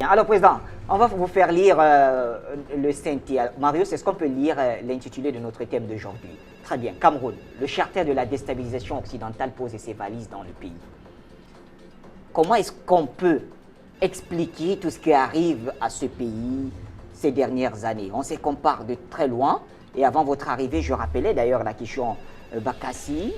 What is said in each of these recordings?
bien. Alors, Président, on va vous faire lire le synthé. Marius, est-ce qu'on peut lire l'intitulé de notre thème d'aujourd'hui? Très bien. Cameroun, le charter de la déstabilisation occidentale pose ses valises dans le pays. Comment est-ce qu'on peut expliquer tout ce qui arrive à ce pays ces dernières années? On sait qu'on part de très loin. Et avant votre arrivée, je rappelais d'ailleurs la question Bakassi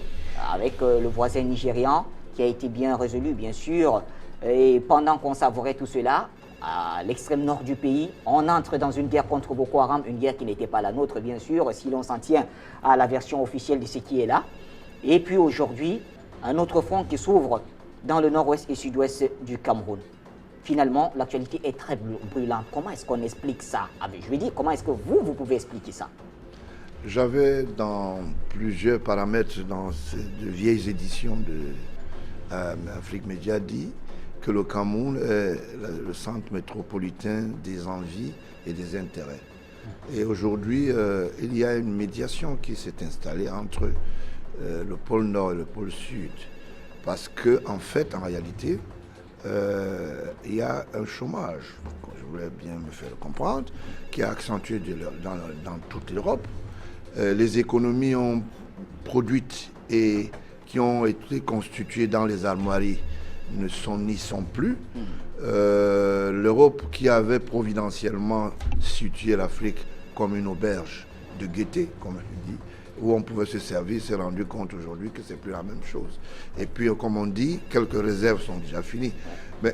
avec le voisin nigérian qui a été bien résolu, bien sûr. Et pendant qu'on savourait tout cela, à l'extrême nord du pays, on entre dans une guerre contre Boko Haram, une guerre qui n'était pas la nôtre, bien sûr, si l'on s'en tient à la version officielle de ce qui est là. Et puis aujourd'hui, un autre front qui s'ouvre dans le nord-ouest et sud-ouest du Cameroun. Finalement, l'actualité est très brûlante. Comment est-ce qu'on explique ça? Je veux dire, comment est-ce que vous pouvez expliquer ça? J'avais dans plusieurs paramètres dans ces de vieilles éditions de Afrique Média dit que le Cameroun est le centre métropolitain des envies et des intérêts. Et aujourd'hui, il y a une médiation qui s'est installée entre le pôle nord et le pôle sud. Parce qu'en fait, en réalité, il y a un chômage, je voulais bien me faire comprendre, qui est accentué dans toute l'Europe. Les économies ont produites et qui ont été constituées dans les armoiries n'y sont plus. L'Europe qui avait providentiellement situé l'Afrique comme une auberge de gaieté, comme je dis, où on pouvait se servir, s'est rendu compte aujourd'hui que c'est plus la même chose. Et puis, comme on dit, quelques réserves sont déjà finies. Mais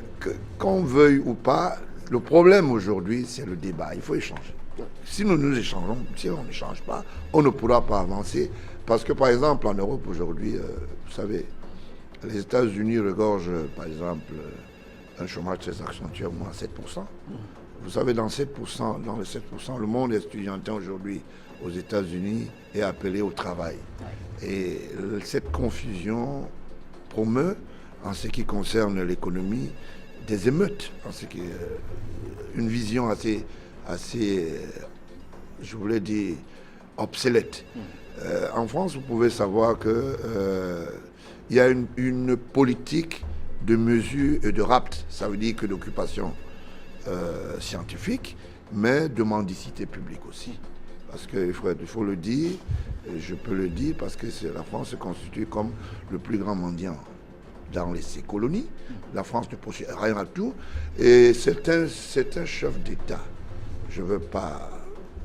qu'on veuille ou pas, le problème aujourd'hui, c'est le débat. Il faut échanger. Si nous échangeons, si on n'échange pas, on ne pourra pas avancer. Parce que, par exemple, en Europe aujourd'hui, vous savez, les États-Unis regorgent, par exemple, un chômage très accentué, au moins 7%. Vous savez, dans les 7%, le monde estudiantin aujourd'hui aux États-Unis est appelé au travail. Et cette confusion promeut, en ce qui concerne l'économie, des émeutes, en ce qui est une vision assez, je voulais dire, obsolète. En France, vous pouvez savoir que il y a une politique de mesure et de rapt, ça veut dire que d'occupation scientifique, mais de mendicité publique aussi. Parce qu'il faut le dire, et je peux le dire, parce que la France se constitue comme le plus grand mendiant dans ses colonies. La France ne possède rien à tout. Et certains chefs d'État, je ne veux pas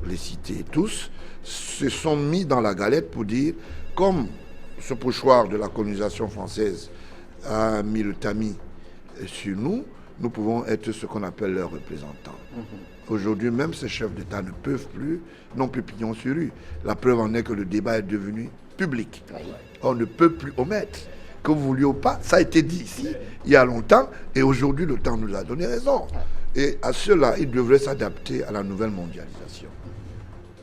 les citer tous, se sont mis dans la galette pour dire, comme ce pochoir de la colonisation française a mis le tamis sur nous, nous pouvons être ce qu'on appelle leurs représentants. Aujourd'hui, même ces chefs d'État ne peuvent plus, non plus pignon sur rue. La preuve en est que le débat est devenu public. On ne peut plus omettre. Que vous vouliez ou pas, ça a été dit ici il y a longtemps, et aujourd'hui le temps nous a donné raison. Et à cela, ils devraient s'adapter à la nouvelle mondialisation.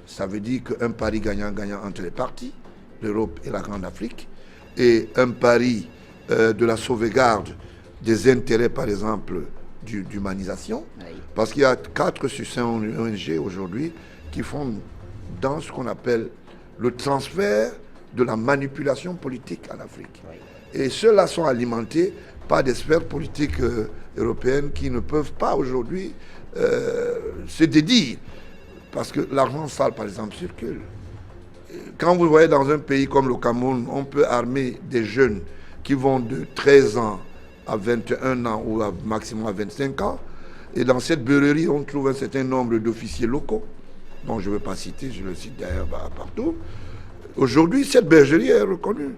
Ça veut dire qu'un pari gagnant-gagnant entre les parties, l'Europe et la Grande Afrique, et un pari de la sauvegarde des intérêts, par exemple, d'humanisation, parce qu'il y a 4 sur 5 ONG aujourd'hui qui font dans ce qu'on appelle le transfert de la manipulation politique en Afrique. Et ceux-là sont alimentés par des sphères politiques européennes qui ne peuvent pas aujourd'hui se dédire. Parce que l'argent sale, par exemple, circule. Quand vous voyez dans un pays comme le Cameroun, on peut armer des jeunes qui vont de 13 ans à 21 ans ou maximum à 25 ans. Et dans cette beurrerie, on trouve un certain nombre d'officiers locaux, dont je ne veux pas citer, je le cite d'ailleurs partout. Aujourd'hui, cette bergerie est reconnue.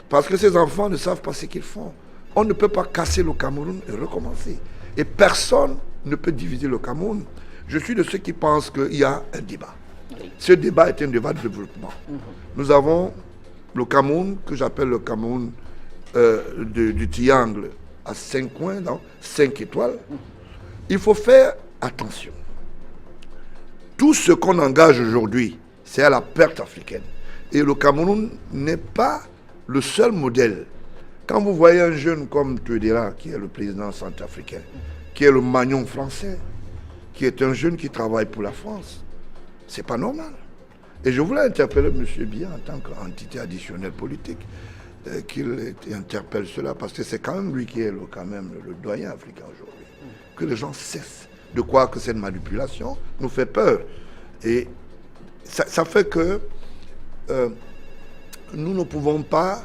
Parce que ces enfants ne savent pas ce qu'ils font. On ne peut pas casser le Cameroun et recommencer. Et personne ne peut diviser le Cameroun. Je suis de ceux qui pensent qu'il y a un débat. Ce débat est un débat de développement. Nous avons le Cameroun, que j'appelle le Cameroun du triangle à 5 coins, dans 5 étoiles. Il faut faire attention. Tout ce qu'on engage aujourd'hui, c'est à la perte africaine. Et le Cameroun n'est pas le seul modèle. Quand vous voyez un jeune comme Touadéra, qui est le président centrafricain, qui est le Magnon français, qui est un jeune qui travaille pour la France, c'est pas normal. Et je voulais interpeller M. Biya en tant qu'entité additionnelle politique. qu'il interpelle cela, parce que c'est quand même lui qui est quand même le doyen africain aujourd'hui. Que les gens cessent de croire que cette manipulation nous fait peur. Et ça fait que nous ne pouvons pas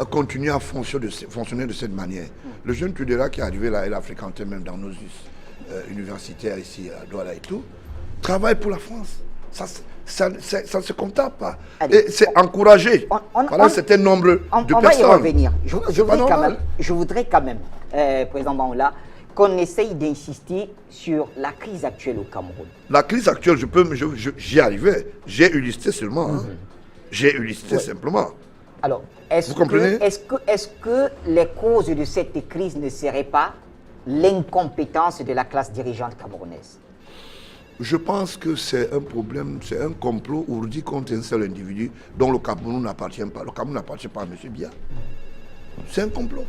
continuer à fonctionner de cette manière. Le jeune Tudela qui est arrivé là, et l'Africain même dans nos universitaires ici à Douala et tout, travaille pour la France. Ça ne se comptable pas. Allez, et c'est encouragé. Voilà un certain nombre de personnes. On va y revenir. Je voudrais quand même, Président Bangoula, qu'on essaye d'insister sur la crise actuelle au Cameroun. La crise actuelle, j'y arrivais. J'ai illustré seulement. Hein. J'ai illustré simplement. Alors, vous comprenez? Est-ce que les causes de cette crise ne seraient pas l'incompétence de la classe dirigeante camerounaise? Je pense que c'est un problème, c'est un complot ourdi contre un seul individu dont le Cameroun n'appartient pas. Le Cameroun n'appartient pas à M. Biya. C'est un complot.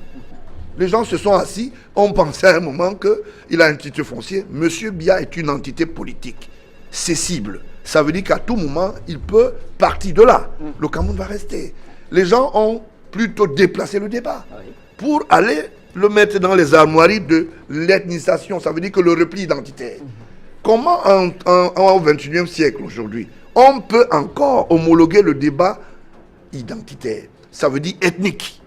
Les gens se sont assis, on pensait à un moment qu'il a un titre foncier. M. Biya est une entité politique, cessible. Ça veut dire qu'à tout moment, il peut partir de là. Le Cameroun va rester. Les gens ont plutôt déplacé le débat pour aller le mettre dans les armoiries de l'ethnisation. Ça veut dire que le repli identitaire. Comment au XXIe siècle aujourd'hui, on peut encore homologuer le débat identitaire? Ça veut dire ethnique.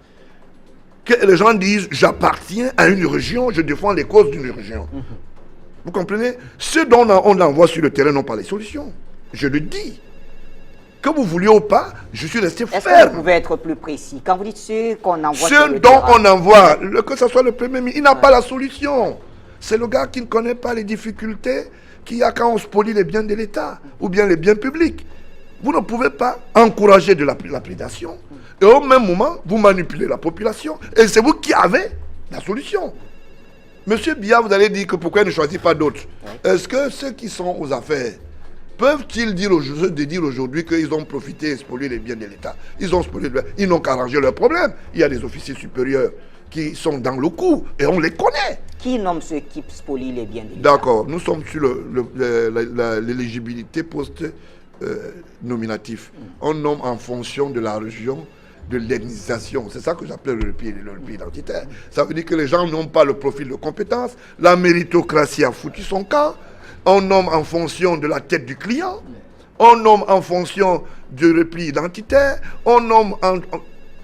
Que les gens disent, j'appartiens à une région, je défends les causes d'une région. Vous comprenez? Ceux dont on envoie sur le terrain n'ont pas les solutions. Je le dis. Que vous vouliez ou pas, je suis resté ferme. Est-ce que vous pouvez être plus précis? Quand vous dites ceux qu'on envoie sur le terrain... Ceux dont on envoie, que ce soit le Premier ministre, il n'a pas la solution. C'est le gars qui ne connaît pas les difficultés qu'il y a quand on spolie les biens de l'État ou bien les biens publics. Vous ne pouvez pas encourager de la lapidation et au même moment, vous manipulez la population et c'est vous qui avez la solution. Monsieur Biya, vous allez dire que pourquoi il ne choisit pas d'autres? Est-ce que ceux qui sont aux affaires peuvent-ils dire aujourd'hui qu'ils ont profité et spolié les biens de l'État? Ils n'ont qu'à arranger leurs problèmes. Il y a des officiers supérieurs qui sont dans le coup et on les connaît. Qui nomme ceux qui spolient les biens de l'État? D'accord, nous sommes sur l'éligibilité post-nominatif. On nomme en fonction de la région de l'ethnisation. C'est ça que j'appelle le repli identitaire. Ça veut dire que les gens n'ont pas le profil de compétence. La méritocratie a foutu son camp. On nomme en fonction de la tête du client. On nomme en fonction du repli identitaire. On nomme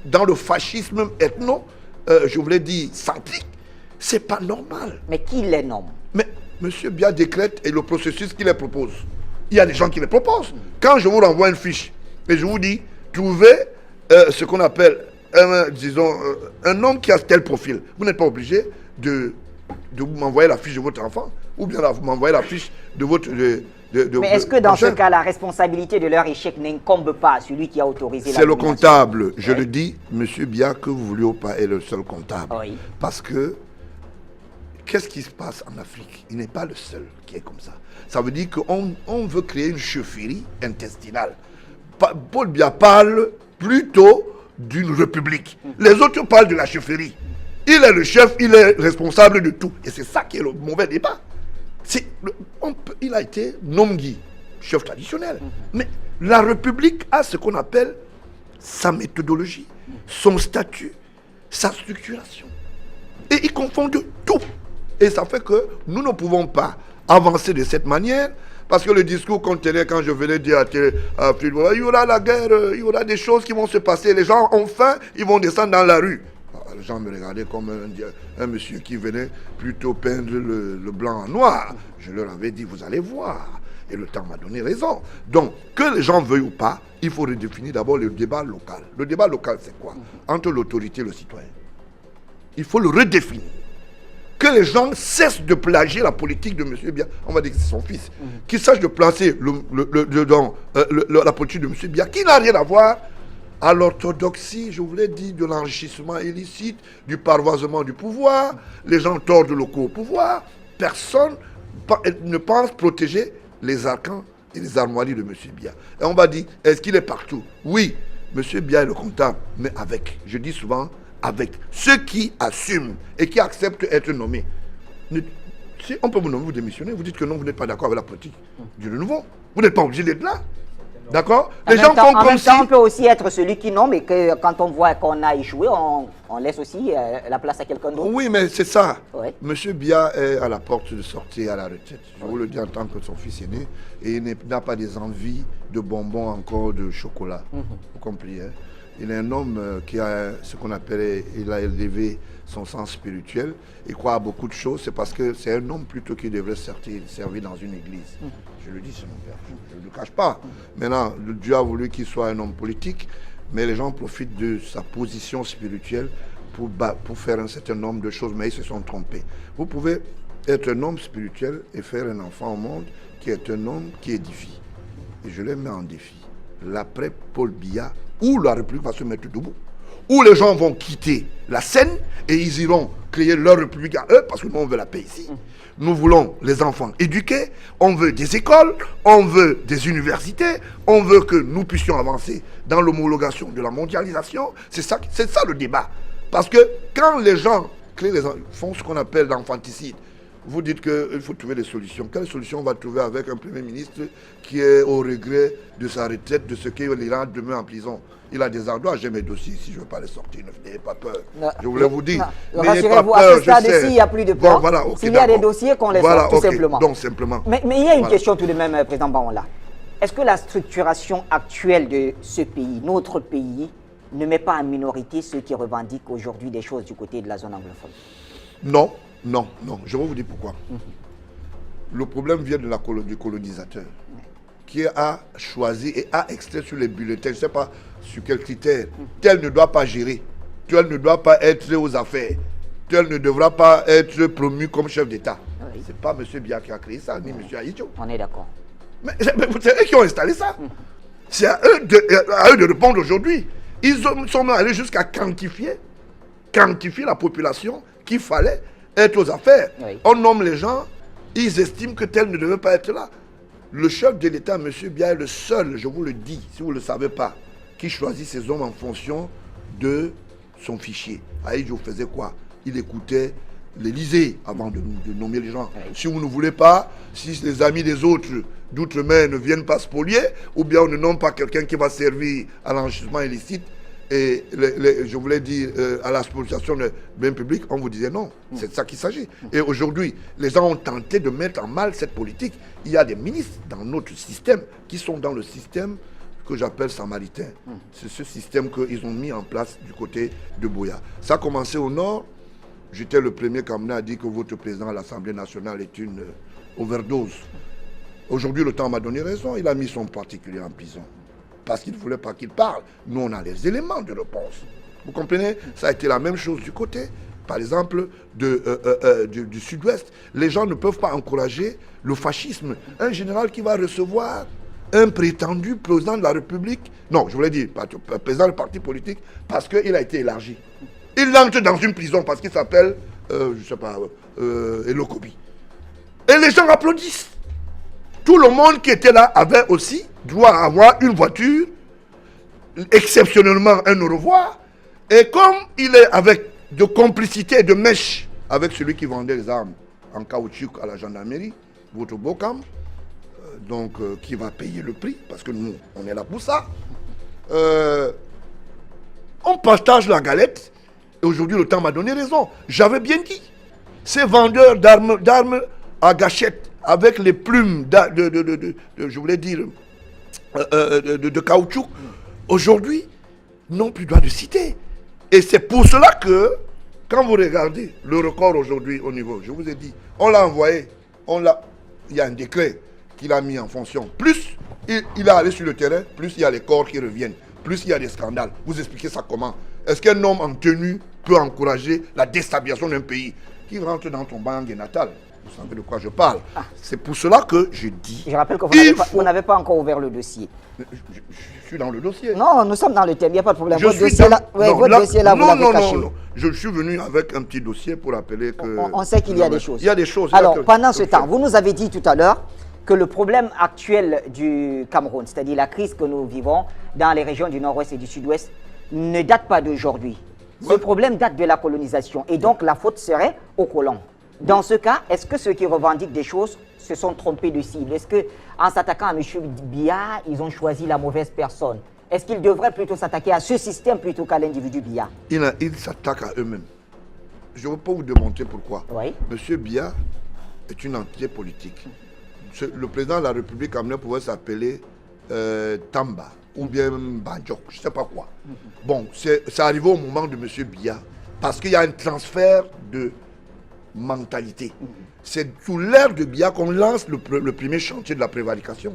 dans le fascisme ethno, je voulais dire centrique. C'est pas normal. Mais qui les nomme? Mais M. Biya décrète et le processus qu'il les propose. Il y a des gens qui les proposent. Quand je vous renvoie une fiche et je vous dis, trouvez ce qu'on appelle, un homme qui a tel profil, vous n'êtes pas obligé de m'envoyer la fiche de votre enfant ou bien vous m'envoyez la fiche de votre... Mais est-ce que dans ce cas, la responsabilité de leur échec n'incombe pas à celui qui a autorisé la C'est le comptable. Je le dis, M. Biya, que vous vouliez ou pas, est le seul comptable. Oui. Parce que, qu'est-ce qui se passe en Afrique? Il n'est pas le seul qui est comme ça. Ça veut dire qu'on veut créer une chefferie intestinale. Paul Biya parle plutôt d'une république. Les autres parlent de la chefferie. Il est le chef, il est responsable de tout. Et c'est ça qui est le mauvais débat. Il a été Nomgui, chef traditionnel. Mais la République a ce qu'on appelle sa méthodologie, son statut, sa structuration. Et ils confondent tout. Et ça fait que nous ne pouvons pas avancer de cette manière, parce que le discours qu'on tenait quand je venais dire à Philippe, il y aura la guerre, il y aura des choses qui vont se passer, les gens ont faim, ils vont descendre dans la rue. Les gens me regardaient comme un monsieur qui venait plutôt peindre le blanc en noir. Je leur avais dit, vous allez voir. Et le temps m'a donné raison. Donc, que les gens veuillent ou pas, il faut redéfinir d'abord le débat local. Le débat local, c'est quoi? Entre l'autorité et le citoyen. Il faut le redéfinir. Que les gens cessent de plagier la politique de M. Biya. On va dire que c'est son fils. Qu'il sache de placer la politique de M. Biya, qui n'a rien à voir à l'orthodoxie, je vous l'ai dit, de l'enrichissement illicite, du parvoisement du pouvoir. Les gens tordent le cou au pouvoir. Personne ne pense protéger les arcans et les armoiries de M. Biya. Et on va dire, est-ce qu'il est partout? Oui, M. Biya est le comptable, mais avec, je dis souvent, avec ceux qui assument et qui acceptent d'être nommés. Si on peut vous nommer, vous démissionnez, vous dites que non, vous n'êtes pas d'accord avec la politique du renouveau. Vous n'êtes pas obligé d'être là. D'accord? Les gens font En comme même si... temps, on peut aussi être celui qui nomme et que quand on voit qu'on a échoué, on laisse aussi la place à quelqu'un d'autre. Oui, mais c'est ça. Ouais. Monsieur Biya est à la porte de sortir à la retraite. Je vous le dis en tant que son fils aîné. Et il n'a pas des envies de bonbons encore, de chocolat. Vous comprenez, hein? Il est un homme qui a ce qu'on appelle, il a élevé son sens spirituel. Il croit à beaucoup de choses. C'est parce que c'est un homme plutôt qui devrait servir dans une église. Je le dis, c'est mon père. Je ne le cache pas. Maintenant, Dieu a voulu qu'il soit un homme politique, mais les gens profitent de sa position spirituelle pour faire un certain nombre de choses, mais ils se sont trompés. Vous pouvez être un homme spirituel et faire un enfant au monde qui est un homme qui édifie. Et je les mets en défi. L'après Paul Biya, où la République va se mettre debout, où les gens vont quitter la scène et ils iront créer leur République à eux, parce que nous on veut la paix ici. Nous voulons les enfants éduqués, on veut des écoles, on veut des universités, on veut que nous puissions avancer dans l'homologation de la mondialisation. C'est ça le débat. Parce que quand les gens font ce qu'on appelle l'infanticide, vous dites qu'il faut trouver des solutions. Quelle solution on va trouver avec un Premier ministre qui est au regret de sa retraite, de ce qu'il ira demain en prison? Il a des ardoirs, j'ai mes dossiers ici, je ne veux pas les sortir, n'ayez pas peur. Non, je voulais vous dire, rassurez-vous, à ce stade-ci, il n'y a plus de peur. Bon, voilà, okay, s'il y a des dossiers, qu'on les sort, tout simplement. Donc, simplement. Mais il y a une question tout de même, Président Baola. Est-ce que la structuration actuelle de ce pays, notre pays, ne met pas en minorité ceux qui revendiquent aujourd'hui des choses du côté de la zone anglophone? Non, non, non. Je vais vous dire pourquoi. Le problème vient du colonisateur qui a choisi et a extrait sur les bulletins, je ne sais pas sur quels critères, tel ne doit pas gérer, tel ne doit pas être aux affaires, tel ne devra pas être promu comme chef d'État. Oui. Ce n'est pas M. Biya qui a créé ça, ni M. Ahidjo. On est d'accord. Mais c'est eux qui ont installé ça. C'est à eux de répondre aujourd'hui. Ils sont allés jusqu'à quantifier la population qu'il fallait être aux affaires. Oui. On nomme les gens, ils estiment que tel ne devait pas être là. Le chef de l'État, M. Biya, est le seul, je vous le dis, si vous ne le savez pas, qui choisit ses hommes en fonction de son fichier. Ahidjo faisait quoi? Il écoutait l'Élysée avant de nommer les gens. Oui. Si vous ne voulez pas, si les amis des autres d'outre-mer ne viennent pas spolier, ou bien on ne nomme pas quelqu'un qui va servir à l'enrichissement illicite, et je voulais dire à la spoliation de biens publics, on vous disait non. C'est de ça qu'il s'agit. Et aujourd'hui, les gens ont tenté de mettre en mal cette politique. Il y a des ministres dans notre système qui sont dans le système que j'appelle samaritain. C'est ce système qu'ils ont mis en place du côté de Buea. Ça a commencé au nord. J'étais le premier Camerounais à dire que votre président à l'Assemblée nationale est une overdose. Aujourd'hui, le temps m'a donné raison. Il a mis son particulier en prison. Parce qu'il ne voulait pas qu'il parle. Nous, on a les éléments de réponse. Vous comprenez? Ça a été la même chose du côté, par exemple, du sud-ouest. Les gens ne peuvent pas encourager le fascisme. Un général qui va recevoir un prétendu président de la République, non, je voulais dire, président du parti politique, parce qu'il a été élargi. Il entre dans une prison parce qu'il s'appelle, je ne sais pas, Elokobi. Et les gens applaudissent. Tout le monde qui était là avait aussi droit à avoir une voiture, exceptionnellement un au revoir. Et comme il est avec de complicité et de mèche avec celui qui vendait les armes en caoutchouc à la gendarmerie, votre Bocam, qui va payer le prix, parce que nous, on est là pour ça. On partage la galette, et aujourd'hui, le temps m'a donné raison. J'avais bien dit, ces vendeurs d'armes à gâchette, avec les plumes je voulais dire, de caoutchouc, aujourd'hui, n'ont plus droit de citer. Et c'est pour cela que, quand vous regardez le record aujourd'hui au niveau, je vous ai dit, on l'a envoyé, il y a un décret qu'il a mis en fonction. Plus il est allé sur le terrain, plus il y a les corps qui reviennent, plus il y a des scandales. Vous expliquez ça comment? Est-ce qu'un homme en tenue peut encourager la déstabilisation d'un pays qui rentre dans ton banque natal? Vous savez de quoi je parle. C'est pour cela que je dis... Je rappelle que vous n'avez pas encore ouvert le dossier. Je suis dans le dossier. Non, nous sommes dans le thème, il n'y a pas de problème. Votre dossier là, vous l'avez caché. Non. Je suis venu avec un petit dossier pour appeler que... On sait qu'il y a des choses. Il y a des choses. Alors, pendant ce temps, vous nous avez dit tout à l'heure que le problème actuel du Cameroun, c'est-à-dire la crise que nous vivons dans les régions du nord-ouest et du sud-ouest, ne date pas d'aujourd'hui. Ce problème date de la colonisation. Et donc, la faute serait aux colons. Dans ce cas, est-ce que ceux qui revendiquent des choses se sont trompés de cible? Est-ce qu'en s'attaquant à M. Biya, ils ont choisi la mauvaise personne? Est-ce qu'ils devraient plutôt s'attaquer à ce système plutôt qu'à l'individu Biya? Ils s'attaquent à eux-mêmes. Je ne vais pas vous démontrer pourquoi. Oui. M. Biya est une entité politique. Le président de la République amené pouvait s'appeler Tamba ou bien Banjok, je ne sais pas quoi. Bon, c'est arrivé au moment de M. Biya parce qu'il y a un transfert de mentalité. C'est sous l'ère de Biya qu'on lance le premier chantier de la prévarication.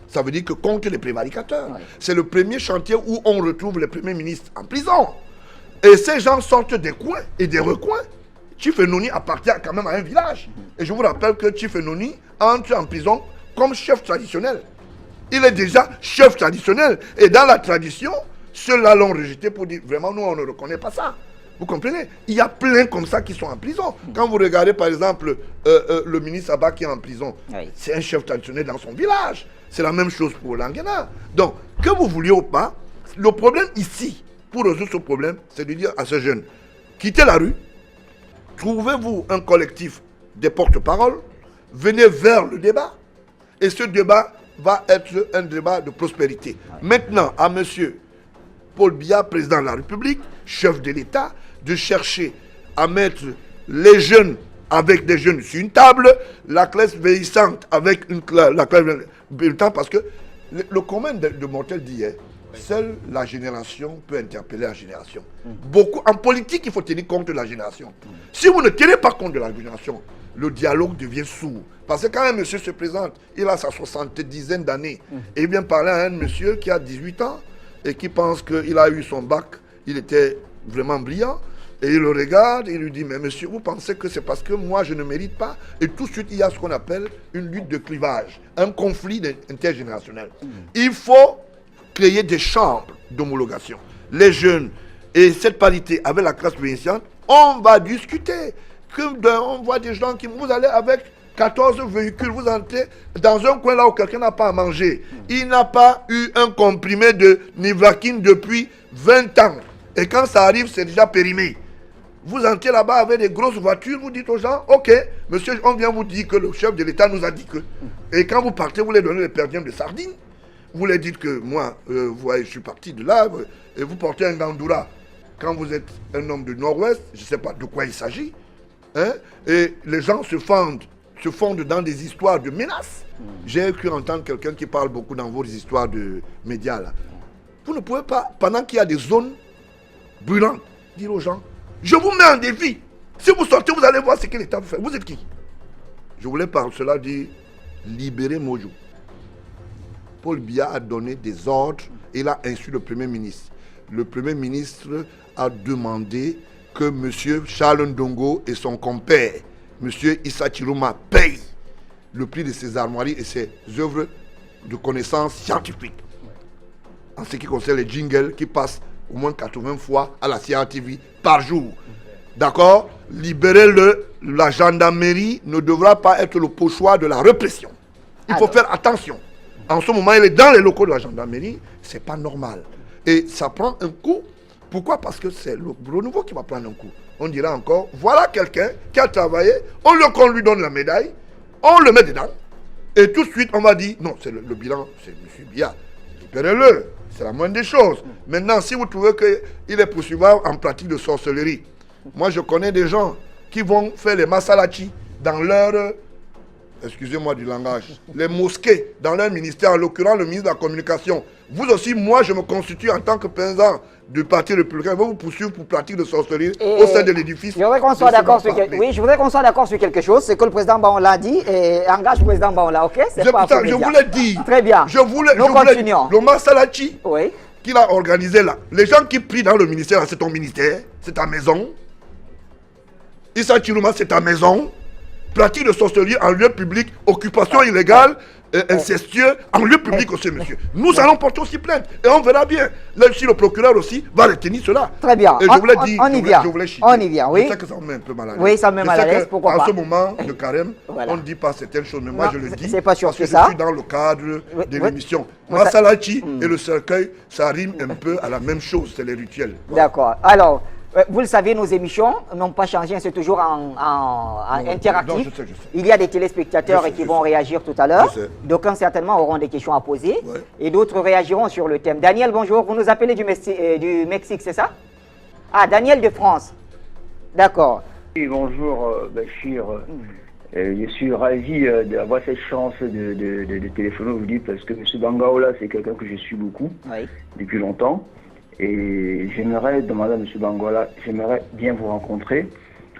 Ça veut dire que contre les prévaricateurs. Oui. C'est le premier chantier où on retrouve les premiers ministres en prison. Et ces gens sortent des coins et des recoins. Chifenoni appartient quand même à un village. Et je vous rappelle que Chifenoni entre en prison comme chef traditionnel. Il est déjà chef traditionnel. Et dans la tradition, ceux-là l'ont rejeté pour dire vraiment nous on ne reconnaît pas ça. Vous comprenez? Il y a plein comme ça qui sont en prison. Quand vous regardez par exemple le ministre Abba qui est en prison, oui. C'est un chef traditionnel dans son village. C'est la même chose pour l'Angana. Donc, que vous vouliez ou pas, le problème ici, pour résoudre ce problème, c'est de dire à ces jeunes, quittez la rue, trouvez-vous un collectif des porte-paroles, venez vers le débat, et ce débat va être un débat de prospérité. Oui. Maintenant, à monsieur Paul Biya, président de la République, chef de l'État, de chercher à mettre les jeunes avec des jeunes sur une table, la classe vieillissante avec la classe vieillissante, parce que le commun de mortel d'hier, seule la génération peut interpeller la génération. Beaucoup, en politique, il faut tenir compte de la génération. Si vous ne tenez pas compte de la génération, le dialogue devient sourd. Parce que quand un monsieur se présente, il a sa 70aine d'années, et il vient parler à un monsieur qui a 18 ans, et qui pense qu'il a eu son bac, il était vraiment brillant, et il le regarde, et il lui dit, mais monsieur, vous pensez que c'est parce que moi je ne mérite pas? Et tout de suite, il y a ce qu'on appelle une lutte de clivage, un conflit intergénérationnel. Il faut créer des chambres d'homologation. Les jeunes et cette parité avec la classe vieillissante, on va discuter. On voit des gens qui, vous allez avec 14 véhicules, vous entrez dans un coin là où quelqu'un n'a pas à manger. Il n'a pas eu un comprimé de Nivaquine depuis 20 ans. Et quand ça arrive, c'est déjà périmé. Vous entrez là-bas avec des grosses voitures, vous dites aux gens, ok, monsieur, on vient vous dire que le chef de l'État nous a dit que. Et quand vous partez, vous les donnez les perdièmes de sardines. Vous leur dites que moi, vous voyez, je suis parti de là, et vous portez un gandoura. Quand vous êtes un homme du Nord-Ouest, je ne sais pas de quoi il s'agit. Hein, et les gens se fondent dans des histoires de menaces. J'ai cru entendre quelqu'un qui parle beaucoup dans vos histoires de médias là. Vous ne pouvez pas, pendant qu'il y a des zones brûlantes, dire aux gens, je vous mets en défi. Si vous sortez, vous allez voir ce que l'État fait. Vous êtes qui? Je voulais par cela dire, libérez Mojo. Paul Biya a donné des ordres et il a instruit le Premier ministre. Le Premier ministre a demandé que M. Charles Ndongo et son compère, M. Issa Chiroma, payent le prix de ses armoiries et ses œuvres de connaissances scientifiques. En ce qui concerne les jingles qui passent au moins 80 fois à la CRTV par jour. D'accord? Libérez-le. La gendarmerie ne devra pas être le pochoir de la répression. Il faut faire attention. En ce moment, il est dans les locaux de la gendarmerie. Ce n'est pas normal. Et ça prend un coup. Pourquoi? Parce que c'est le renouveau qui va prendre un coup. On dira encore, voilà quelqu'un qui a travaillé, au lieu qu'on lui donne la médaille, on le met dedans. Et tout de suite, on va dire, non, c'est le bilan, c'est M. Biya. Libérez-le. C'est la moindre des choses. Maintenant, si vous trouvez qu'il est poursuivable en pratique de sorcellerie, moi je connais des gens qui vont faire les masalachi dans leur, excusez-moi du langage, les mosquées dans leur ministère, en l'occurrence le ministre de la Communication. Vous aussi, moi je me constitue en tant que président du Parti républicain, je vais vous poursuivre pour pratique de sorcellerie au sein de l'édifice. Je voudrais qu'on soit d'accord sur je voudrais qu'on soit d'accord sur quelque chose, c'est que le président Baon l'a dit et engage le président Baon là, ok? Je voulais dire. Très bien. Nous continuons. Le Masalachi qu'il a organisé là, les gens qui prient dans le ministère, c'est ton ministère, c'est ta maison. Issa Chiroma, c'est ta maison. Pratique de sorcellerie en lieu public, occupation illégale, incestueux en lieu public aussi, monsieur. Nous allons porter aussi plainte et on verra bien. Là, si le procureur aussi va retenir cela. Très bien. Et je voulais dire, on y vient. On y vient, oui. Je sais que ça me met un peu mal à l'aise. Oui, ça me met mal à l'aise. Pourquoi pas? En ce moment de carême, on ne dit pas certaines choses, mais moi je le dis. C'est pas sûr parce que ça. Je suis dans le cadre de l'émission. Masalachi et le cercueil, ça rime un peu à la même chose, c'est les rituels. D'accord. Alors, Vous le savez, nos émissions n'ont pas changé, c'est toujours en interactif. Non, je sais. Il y a des téléspectateurs qui vont réagir tout à l'heure. D'aucuns certainement auront des questions à poser. Ouais. Et d'autres réagiront sur le thème. Daniel, bonjour. Vous nous appelez du Mexique, c'est ça? Ah, Daniel de France. D'accord. Oui, bonjour Bachir. Je suis ravi d'avoir cette chance de téléphoner aujourd'hui parce que M. Bangaola, c'est quelqu'un que je suis beaucoup depuis longtemps. Et j'aimerais demander à M. Bangaola, j'aimerais bien vous rencontrer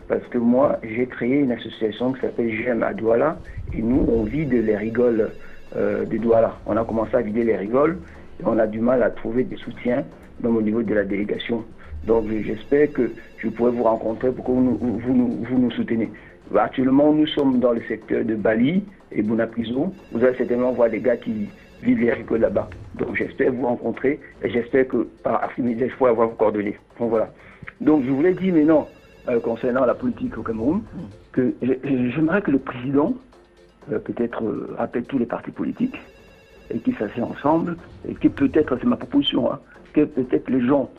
parce que moi, j'ai créé une association qui s'appelle J'aime à Douala et nous, on vide les rigoles de Douala. On a commencé à vider les rigoles et on a du mal à trouver des soutiens, même au niveau de la délégation. Donc j'espère que je pourrai vous rencontrer pour que vous nous soutenez. Actuellement, nous sommes dans le secteur de Bali et Bunapiso. Vous allez certainement voir des gars qui vivent les rigoles là-bas. Donc j'espère vous rencontrer et j'espère que par après-midi, je pourrai avoir vos coordonnées. Donc voilà. Donc je voulais dire maintenant, concernant la politique au Cameroun, que j'aimerais que le président peut-être appelle tous les partis politiques et qu'ils s'asseyent ensemble et que peut-être, c'est ma proposition, hein, que peut-être les gens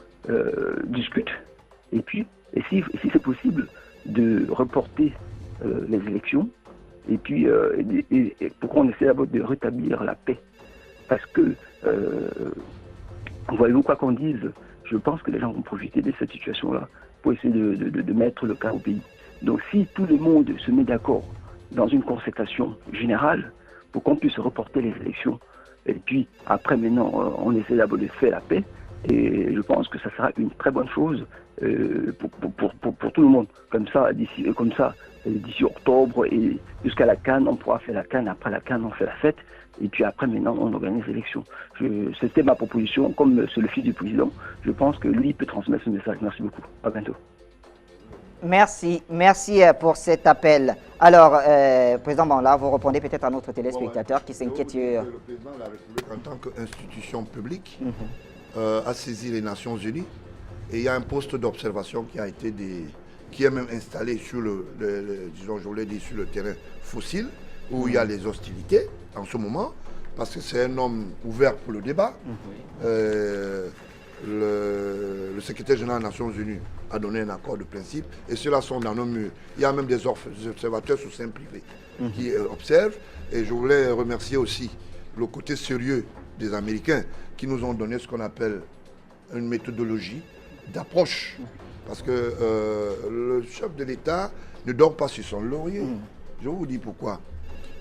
discutent et puis, si c'est possible, de reporter les élections et puis pour qu'on essaie d'abord de rétablir la paix. Parce que, voyez-vous quoi qu'on dise, je pense que les gens vont profiter de cette situation-là pour essayer de mettre le cas au pays. Donc si tout le monde se met d'accord dans une concertation générale pour qu'on puisse reporter les élections, et puis après maintenant on essaie d'abord de faire la paix, et je pense que ça sera une très bonne chose pour tout le monde. Comme ça, d'ici octobre et jusqu'à la CAN, on pourra faire la CAN. Après la CAN, on fait la fête. Et puis après, maintenant, on organise l'élection. C'était ma proposition. Comme c'est le fils du président, je pense que lui peut transmettre ce message. Merci beaucoup. À bientôt. Merci pour cet appel. Alors, Président Bangaola, vous répondez peut-être à notre téléspectateur qui s'inquiète. Le président de la République, en tant qu'institution publique, a saisi les Nations Unies et il y a un poste d'observation qui est même installé sur disons, je voulais dire, sur le terrain fossile où il y a les hostilités en ce moment parce que c'est un homme ouvert pour le débat. Le secrétaire général des Nations Unies a donné un accord de principe et ceux-là sont dans nos murs. Il y a même des observateurs sous sein privé qui observent et je voulais remercier aussi le côté sérieux des Américains qui nous ont donné ce qu'on appelle une méthodologie d'approche. Parce que le chef de l'État ne dort pas sur son laurier. Je vous dis pourquoi.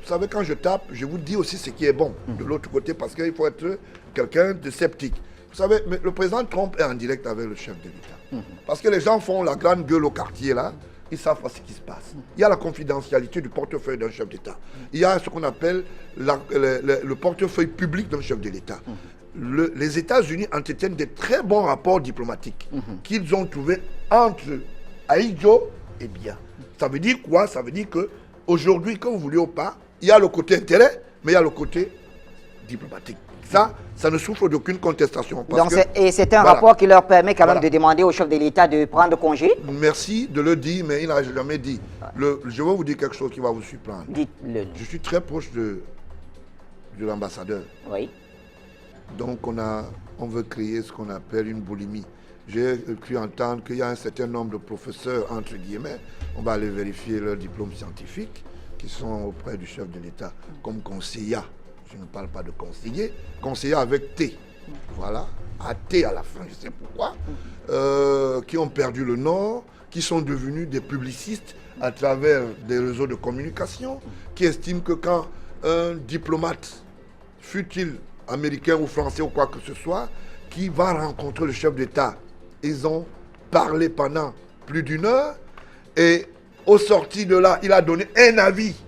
Vous savez, quand je tape, je vous dis aussi ce qui est bon de l'autre côté parce qu'il faut être quelqu'un de sceptique. Vous savez, mais le président Trump est en direct avec le chef de l'État. Parce que les gens font la grande gueule au quartier là, ils savent pas ce qui se passe. Il y a la confidentialité du portefeuille d'un chef d'État. Il y a ce qu'on appelle le portefeuille public d'un chef de l'État. Les États-Unis entretiennent des très bons rapports diplomatiques qu'ils ont trouvés entre Aïdjo et Biya. Ça veut dire quoi? Ça veut dire qu'aujourd'hui, que vous voulez ou pas, il y a le côté intérêt, mais il y a le côté diplomatique. Ça ne souffre d'aucune contestation. Et c'est un rapport qui leur permet quand même de demander au chef de l'État de prendre congé. Merci de le dire, mais il n'a jamais dit. Je vais vous dire quelque chose qui va vous surprendre. Dites-le. Je suis très proche de l'ambassadeur. Oui. Donc on veut créer ce qu'on appelle une boulimie. J'ai cru entendre qu'il y a un certain nombre de professeurs, entre guillemets, on va aller vérifier leur diplôme scientifique, qui sont auprès du chef de l'État, comme conseiller. Je ne parle pas de conseiller, conseiller avec T. Voilà, à T à la fin, je sais pourquoi. Qui ont perdu le nord, qui sont devenus des publicistes à travers des réseaux de communication, qui estiment que quand un diplomate, fût-il américain ou français ou quoi que ce soit, qui va rencontrer le chef d'État, ils ont parlé pendant plus d'1 heure et au sorti de là, il a donné un avis.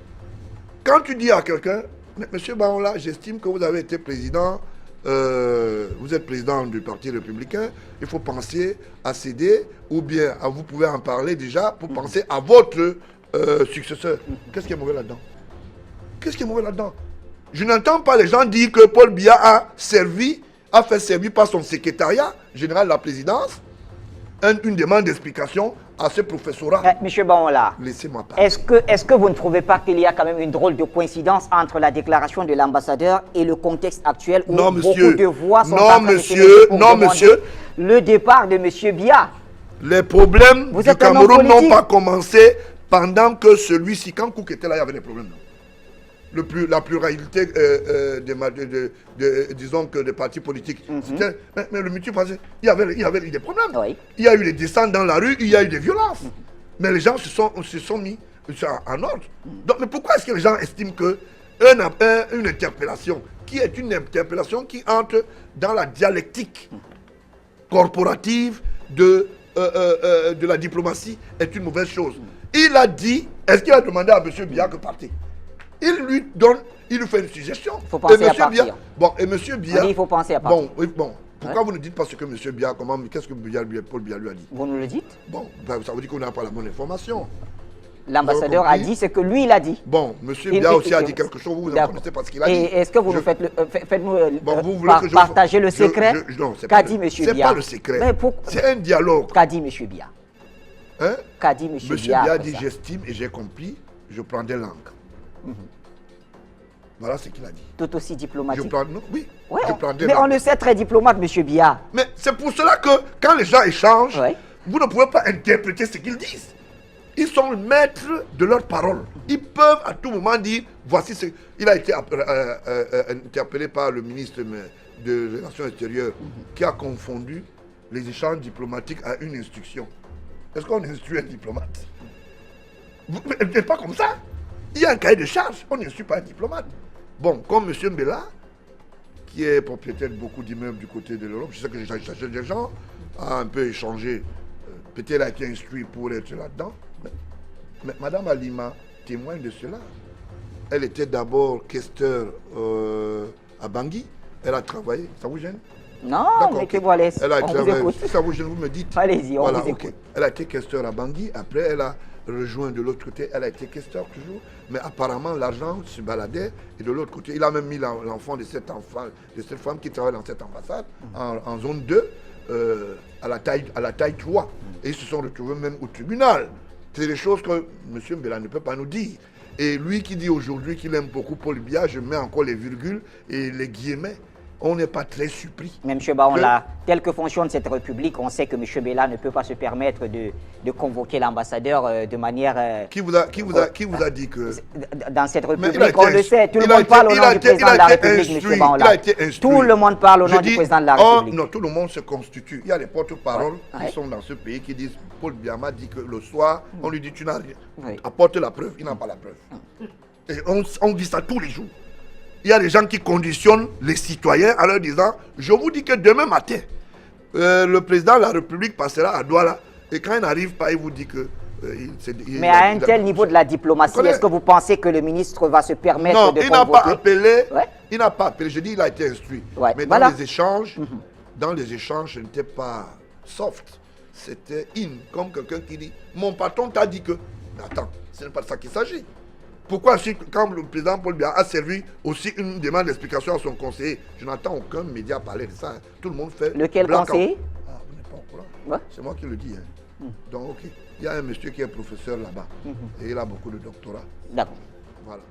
Quand tu dis à quelqu'un, Monsieur Bangaola, j'estime que vous avez été président, vous êtes président du Parti républicain, il faut penser à céder, ou bien vous pouvez en parler déjà pour penser à votre successeur. Qu'est-ce qui est mauvais là-dedans? Qu'est-ce qui est mauvais là-dedans? Je n'entends pas les gens dire que Paul Biya a fait servir par son secrétariat général de la présidence une demande d'explication à ce professorat. Monsieur Bangaola, laissez-moi parler. Est-ce que vous ne trouvez pas qu'il y a quand même une drôle de coïncidence entre la déclaration de l'ambassadeur et le contexte actuel où beaucoup de voix sont en train de s'élever pour demander le départ de monsieur Biya? Les problèmes Vous du êtes un homme Cameroun n'ont politique. pas commencé pendant que celui-ci, quand Cook était là, il y avait des problèmes. La pluralité disons que des partis politiques. Mais le multipartisme, il y avait des problèmes. Oui. Il y a eu des descentes dans la rue, il y a eu des violences. Mais les gens se sont mis en ordre. Donc, mais pourquoi est-ce que les gens estiment que une interpellation, qui est une interpellation qui entre dans la dialectique corporative de la diplomatie, est une mauvaise chose? Il a dit, est-ce qu'il a demandé à M. Biya que partir? Il lui fait une suggestion. Il faut penser à partir. Et M. Biya... Il faut penser à partir. Pourquoi vous ne dites pas ce que M. Biya, qu'est-ce que Paul Biya lui a dit? Vous nous le dites? Ça veut dire qu'on n'a pas la bonne information. L'ambassadeur a dit ce que lui, il a dit. M. Biya aussi a dit quelque chose, vous ne connaissez pas ce qu'il a dit. Et est-ce que vous nous faites-nous partager le secret? Non, qu'a dit M. Biya? C'est pas le secret. C'est un dialogue. Qu'a dit M. Biya? Qu'a dit M. Biya? Biya dit j'estime et j'ai compris, je prends des langues. Voilà ce qu'il a dit. Tout aussi diplomatique. Oui, ouais, je prends des mais langues. on le sait très diplomate, M. Biya. Mais c'est pour cela que quand les gens échangent, vous ne pouvez pas interpréter ce qu'ils disent. Ils sont maîtres de leurs paroles. Ils peuvent à tout moment dire, voici ce... Il a été interpellé par le ministre des Relations extérieures qui a confondu les échanges diplomatiques à une instruction. Est-ce qu'on instruit un diplomate? Vous n'êtes pas comme ça. Il y a un cahier de charge, on n'instruit pas un diplomate. Comme M. Mbela, qui est propriétaire de beaucoup d'immeubles du côté de l'Europe, je sais que j'ai cherché des gens, a un peu échangé. Peut-être elle a été instruite pour être là-dedans. Mais Mme Alima témoigne de cela. Elle était d'abord questeur à Bangui. Elle a travaillé. Ça vous gêne? Non, mais que voilà. On vous écoute. Si ça vous gêne, vous me dites. Allez-y, on vous écoute. Elle a été questeur à Bangui. Après, elle a rejoint de l'autre côté. Elle a été questeur toujours. Mais apparemment, l'argent se baladait. Et de l'autre côté, il a même mis l'enfant de cette femme qui travaille dans cette ambassade en zone 2 à la taille 3. Et ils se sont retrouvés même au tribunal. C'est des choses que M. Mbela ne peut pas nous dire. Et lui qui dit aujourd'hui qu'il aime beaucoup Paul Biya, je mets encore les virgules et les guillemets. On n'est pas très surpris. Mais M. Baonla, tel que fonctionne cette République, on sait que M. Bella ne peut pas se permettre de convoquer l'ambassadeur de manière... Qui vous a dit que... Dans cette République, on le sait, tout le monde parle au nom du président de la République, M. Baonla. Tout le monde parle au nom du président de la République. Non, tout le monde se constitue. Il y a des porte-paroles qui sont dans ce pays qui disent, Paul Biya m'a dit que le soir, on lui dit tu n'as rien. Apporte la preuve, il n'a pas la preuve. Et on dit ça tous les jours. Il y a des gens qui conditionnent les citoyens en leur disant, je vous dis que demain matin, le président de la République passera à Douala et quand il n'arrive pas, il vous dit que... mais à un tel niveau de la diplomatie, est-ce que vous pensez que le ministre va se permettre de convoquer? Non, il n'a pas appelé, il n'a pas appelé, je dis il a été instruit. Mais dans les échanges, ce n'était pas soft, c'était comme quelqu'un qui dit, mon patron t'a dit que... Mais attends, ce n'est pas de ça qu'il s'agit. Pourquoi, quand le président Paul Biya a servi aussi une demande d'explication à son conseiller, je n'entends aucun média parler de ça. Tout le monde fait... Lequel conseiller? Vous n'êtes pas au courant. C'est moi qui le dis. Donc, ok. Il y a un monsieur qui est professeur là-bas. Et il a beaucoup de doctorats. D'accord. Voilà.